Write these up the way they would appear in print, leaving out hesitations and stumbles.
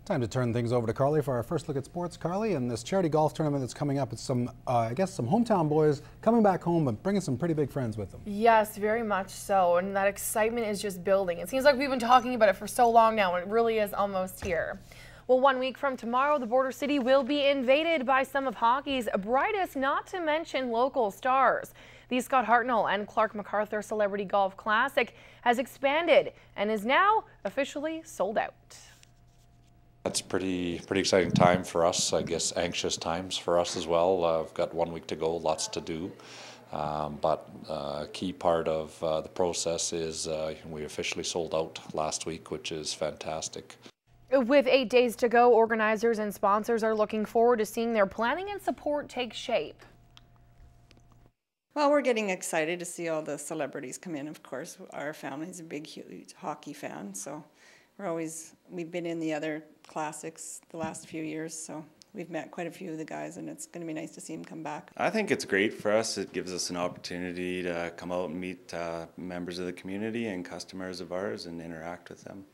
Time to turn things over to Carly for our first look at sports. Carly, and this charity golf tournament that's coming up, it's some, I guess, some hometown boys coming back home, but bringing some pretty big friends with them. Yes, very much so, and that excitement is just building. It seems like we've been talking about it for so long now, and it really is almost here. Well, 1 week from tomorrow, the Border City will be invaded by some of hockey's brightest, not to mention local stars. The Scott Hartnell and Clark Macauthor Celebrity Golf Classic has expanded and is now officially sold out. That's pretty exciting time for us, I guess anxious times for us as well. We've got 1 week to go, lots to do, but a key part of the process is we officially sold out last week, which is fantastic. With 8 days to go, organizers and sponsors are looking forward to seeing their planning and support take shape. Well, we're getting excited to see all the celebrities come in, of course. Our family's a big, huge hockey fan, so we've been in the other classics the last few years, so we've met quite a few of the guys, and it's going to be nice to see them come back. I think it's great for us. It gives us an opportunity to come out and meet members of the community and customers of ours and interact with them.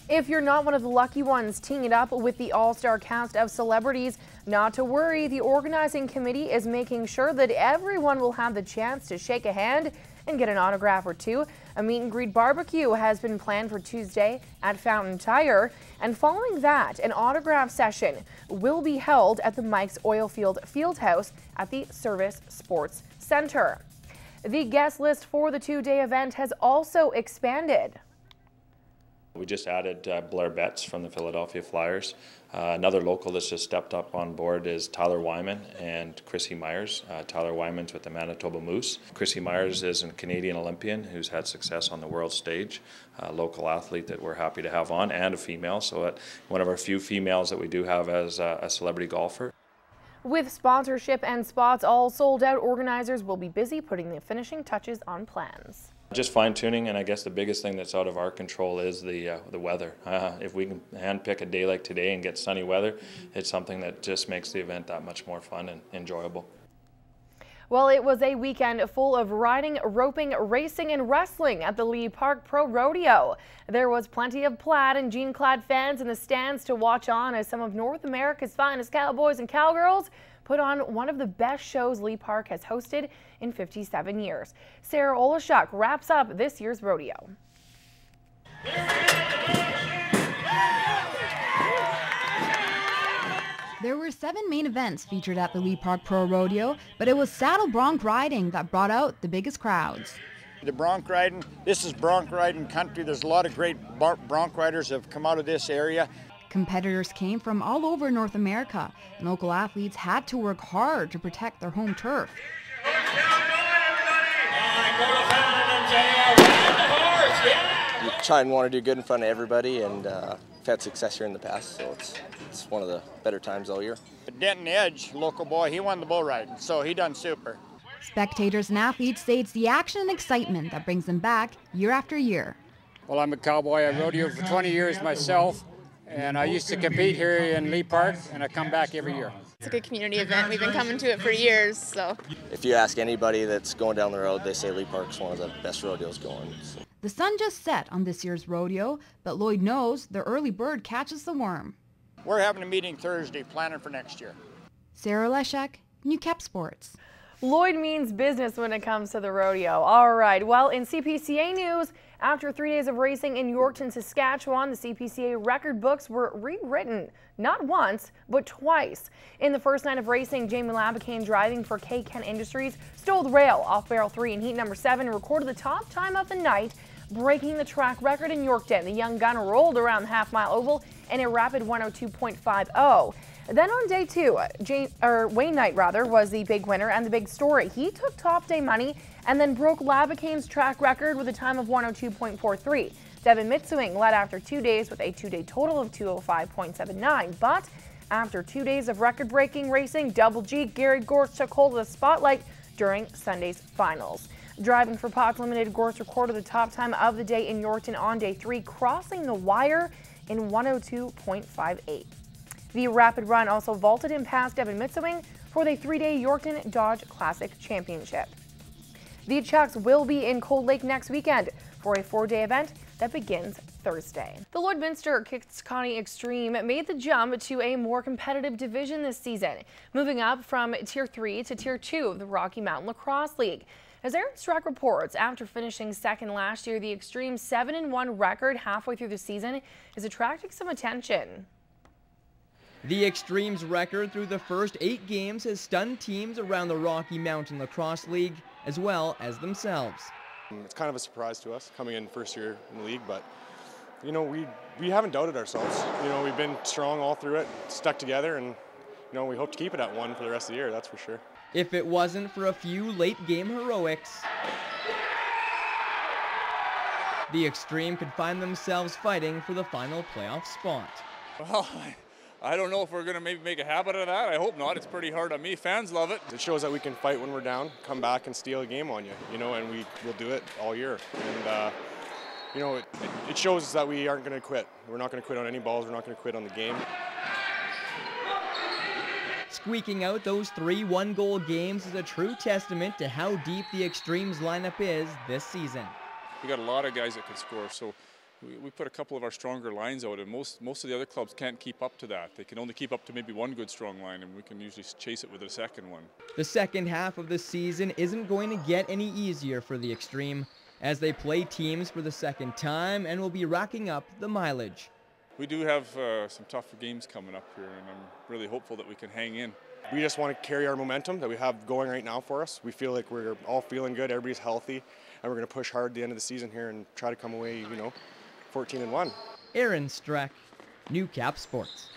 If you're not one of the lucky ones teeing it up with the all-star cast of celebrities, not to worry, the organizing committee is making sure that everyone will have the chance to shake a hand and get an autograph or two. A meet and greet barbecue has been planned for Tuesday at Fountain Tire, and following that, an autograph session will be held at the Mike's Oilfield Fieldhouse at the Service Sports Center. The guest list for the two-day event has also expanded. We just added Blair Betts from the Philadelphia Flyers. Another local that's just stepped up on board is Tyler Wyman and Chrissy Myers. Tyler Wyman's with the Manitoba Moose. Chrissy Myers is a Canadian Olympian who's had success on the world stage, a local athlete that we're happy to have on, and a female, so one of our few females that we do have as a celebrity golfer. With sponsorship and spots all sold out, organizers will be busy putting the finishing touches on plans. Just fine-tuning, and I guess the biggest thing that's out of our control is the weather. If we can hand-pick a day like today and get sunny weather, it's something that just makes the event that much more fun and enjoyable. Well, it was a weekend full of riding, roping, racing, and wrestling at the Lea Park Pro Rodeo. There was plenty of plaid and jean-clad fans in the stands to watch on as some of North America's finest cowboys and cowgirls put on one of the best shows Lea Park has hosted in 57 years. Sarah Olashuk wraps up this year's rodeo. There were 7 main events featured at the Lea Park Pro Rodeo, but it was saddle bronc riding that brought out the biggest crowds. The bronc riding, this is bronc riding country. There's a lot of great bronc riders have come out of this area. Competitors came from all over North America, and local athletes had to work hard to protect their home turf. You try and want to do good in front of everybody, and we've had success here in the past, so it's one of the better times all year. Denton Edge, local boy, he won the bull riding, so he done super. Spectators and athletes say it's the action and excitement that brings them back year after year. Well, I'm a cowboy. I rodeo for 20 years myself, and I used to compete here in Lea Park, and I come back every year. It's a good community event. We've been coming to it for years, so. If you ask anybody that's going down the road, they say Lea Park's one of the best rodeos going. So. The sun just set on this year's rodeo, but Lloyd knows the early bird catches the worm. We're having a meeting Thursday, planning for next year. Sarah Olashuk, Newcap Sports. Lloyd means business when it comes to the rodeo. All right, well, in CPCA news, after 3 days of racing in Yorkton, Saskatchewan, the CPCA record books were rewritten, not once, but twice. In the first night of racing, Jamie Labicane, driving for K-Ken Industries, stole the rail off barrel 3 in heat number 7 and recorded the top time of the night, breaking the track record in Yorkton. The young gun rolled around the half-mile oval in a rapid 102.50. Then on day 2, Wayne Knight was the big winner and the big story. He took top day money and then broke Labicane's track record with a time of 102.43. Devin Mitswing led after 2 days with a 2-day total of 205.79. But after 2 days of record-breaking racing, Double G Gary Gorst took hold of the spotlight during Sunday's finals. Driving for Pots Limited, Gorst recorded the top time of the day in Yorkton on day 3, crossing the wire in 102.58. The rapid run also vaulted him past Devin Mitswing for the 3-day Yorkton Dodge Classic Championship. The Chucks will be in Cold Lake next weekend for a 4-day event that begins Thursday. The Lloydminster Kicks Connie Xtreme made the jump to a more competitive division this season, moving up from Tier 3 to Tier 2 of the Rocky Mountain Lacrosse League. As Aaron Strack reports, after finishing second last year, the Xtreme 7-1 record halfway through the season is attracting some attention. The Xtreme's record through the first 8 games has stunned teams around the Rocky Mountain Lacrosse League as well as themselves. It's kind of a surprise to us coming in first year in the league, but you know, we haven't doubted ourselves. You know, we've been strong all through it, stuck together, and you know, we hope to keep it at 1 for the rest of the year, that's for sure. If it wasn't for a few late game heroics, the Xtreme could find themselves fighting for the final playoff spot. Well, I don't know if we're going to maybe make a habit of that. I hope not. It's pretty hard on me. Fans love it. It shows that we can fight when we're down, come back and steal a game on you, you know, and we will do it all year. And, you know, it shows that we aren't going to quit. We're not going to quit on any balls. We're not going to quit on the game. Squeaking out those 3 one-goal games is a true testament to how deep the Xtreme's lineup is this season. We got a lot of guys that can score, so we put a couple of our stronger lines out, and most of the other clubs can't keep up to that. They can only keep up to maybe 1 good strong line, and we can usually chase it with a second one. The second half of the season isn't going to get any easier for the Xtreme as they play teams for the second time and will be racking up the mileage. We do have some tougher games coming up here, and I'm really hopeful that we can hang in. We just want to carry our momentum that we have going right now for us. We feel like we're all feeling good, everybody's healthy, and we're going to push hard at the end of the season here and try to come away, you know, 14-1. Aaron Strack, New Cap Sports.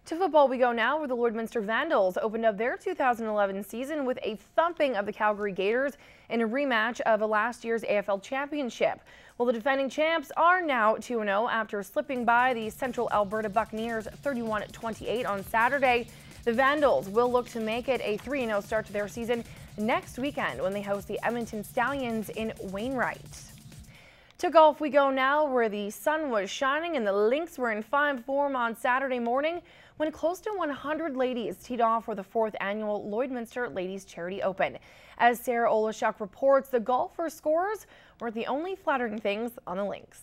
To football we go now, where the Lloydminster Vandals opened up their 2011 season with a thumping of the Calgary Gators in a rematch of last year's AFL Championship. Well, the defending champs are now 2-0 after slipping by the Central Alberta Buccaneers 31-28 on Saturday. The Vandals will look to make it a 3-0 start to their season next weekend when they host the Edmonton Stallions in Wainwright. To golf we go now, where the sun was shining and the links were in fine form on Saturday morning when close to 100 ladies teed off for the 4th annual Lloydminster Ladies Charity Open. As Sarah Olashuk reports, the golfer scores weren't the only flattering things on the links.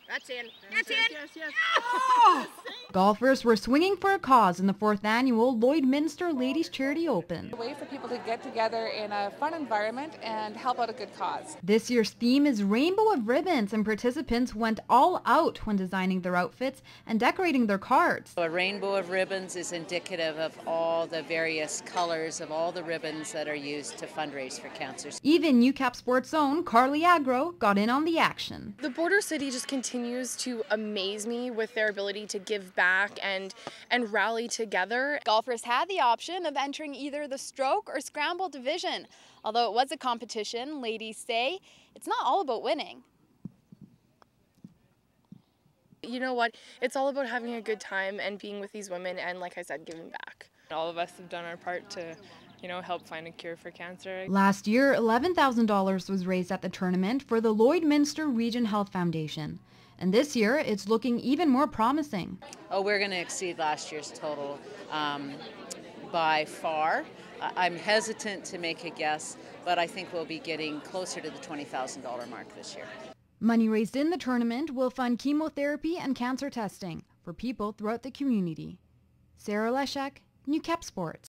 That's in. That's in. Yes, yes. Oh! Golfers were swinging for a cause in the 4th annual Lloydminster Ladies Charity Open. A way for people to get together in a fun environment and help out a good cause. This year's theme is Rainbow of Ribbons, and participants went all out when designing their outfits and decorating their cards. A rainbow of ribbons is indicative of all the various colors of all the ribbons that are used to fundraise for cancers. Even New Cap Sports' own Carly Agro got in on the action. The Border City just continues to amaze me with their ability to give back and rally together. Golfers had the option of entering either the stroke or scramble division. Although it was a competition, ladies say it's not all about winning. You know what? It's all about having a good time and being with these women and, like I said, giving back. All of us have done our part to, you know, help find a cure for cancer. Last year, $11,000 was raised at the tournament for the Lloydminster Region Health Foundation. And this year, it's looking even more promising. Oh, we're going to exceed last year's total by far. I'm hesitant to make a guess, but I think we'll be getting closer to the $20,000 mark this year. Money raised in the tournament will fund chemotherapy and cancer testing for people throughout the community. Sarah Leshek, New Cap Sports.